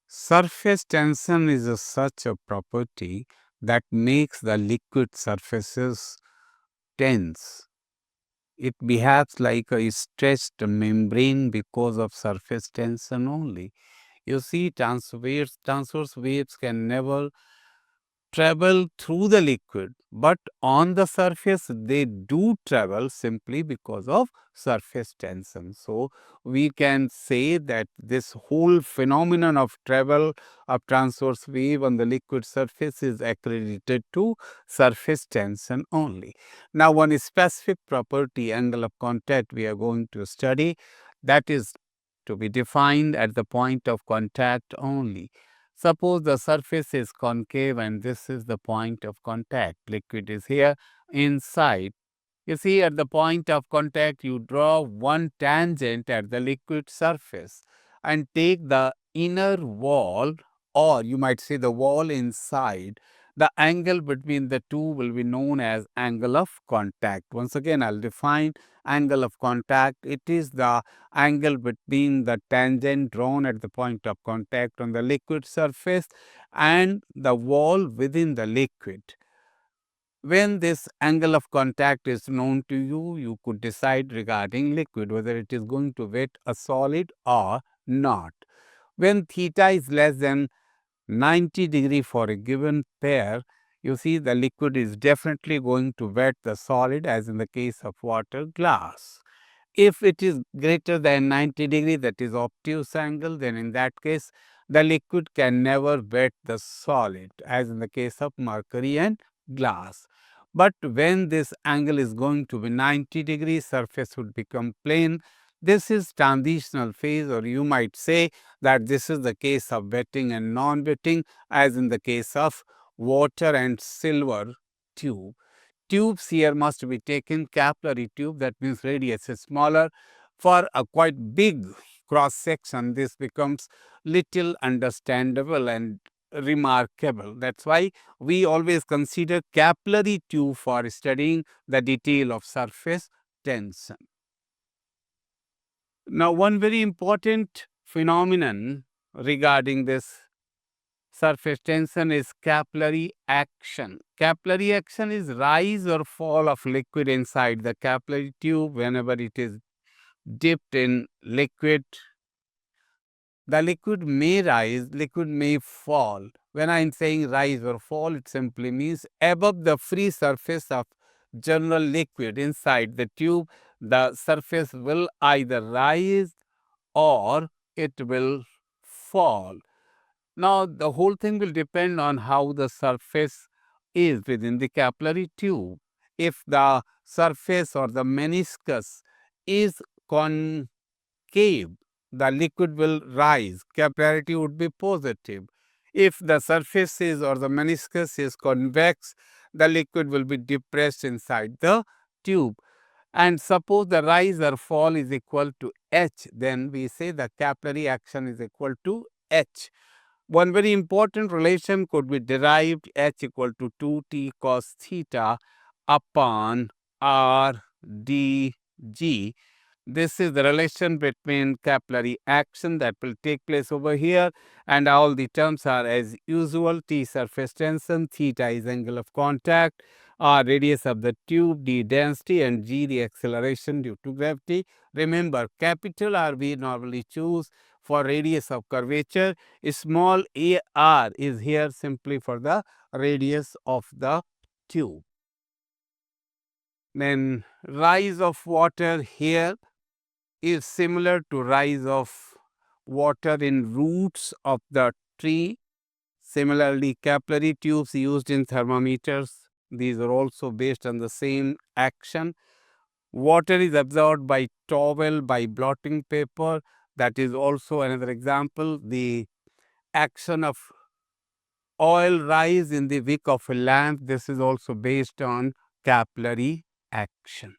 Surface tension is such a property that makes the liquid surfaces tense. It behaves like a stretched membrane because of surface tension only. You see, transverse waves can never travel through the liquid, but on the surface they do travel simply because of surface tension. So we can say that this whole phenomenon of travel of transverse wave on the liquid surface is accredited to surface tension only. Now, one specific property, angle of contact, we are going to study, that is to be defined at the point of contact only. Suppose the surface is concave and this is the point of contact. Liquid is here inside. You see, at the point of contact, you draw one tangent at the liquid surface and take the inner wall, or you might say the wall inside. The angle between the two will be known as angle of contact. Once again, I'll define angle of contact. It is the angle between the tangent drawn at the point of contact on the liquid surface and the wall within the liquid. When this angle of contact is known to you, you could decide regarding liquid whether it is going to wet a solid or not. When theta is less than 90 degree for a given pair, you see the liquid is definitely going to wet the solid, as in the case of water glass. If it is greater than 90 degree, that is obtuse angle, then in that case the liquid can never wet the solid, as in the case of mercury and glass. But when this angle is going to be 90 degree, surface would become plane. This is transitional phase, or you might say that this is the case of wetting and non-wetting, as in the case of water and silver tube. Tubes here must be taken capillary tube, that means radius is smaller. For a quite big cross section, this becomes little understandable and remarkable. That's why we always consider capillary tube for studying the detail of surface tension. Now, one very important phenomenon regarding this surface tension is capillary action. Capillary action is rise or fall of liquid inside the capillary tube. Whenever it is dipped in liquid, the liquid may rise, liquid may fall. When I am saying rise or fall, it simply means above the free surface of general liquid inside the tube, the surface will either rise or it will fall. Now, the whole thing will depend on how the surface is within the capillary tube. If the surface or the meniscus is concave, the liquid will rise, capillarity would be positive. If the surface is or the meniscus is convex, the liquid will be depressed inside the tube. And suppose the rise or fall is equal to H, then we say the capillary action is equal to H. One very important relation could be derived, H equal to 2t cos theta upon R dg. This is the relation between capillary action that will take place over here, and all the terms are as usual. T surface tension, theta is angle of contact, R radius of the tube, d density, and g the acceleration due to gravity. Remember, capital R we normally choose for radius of curvature. Small a r is here simply for the radius of the tube. Then rise of water here is similar to rise of water in roots of the tree. Similarly, capillary tubes used in thermometers, these are also based on the same action. Water is absorbed by towel, by blotting paper. That is also another example. The action of oil rise in the wick of a lamp, this is also based on capillary action.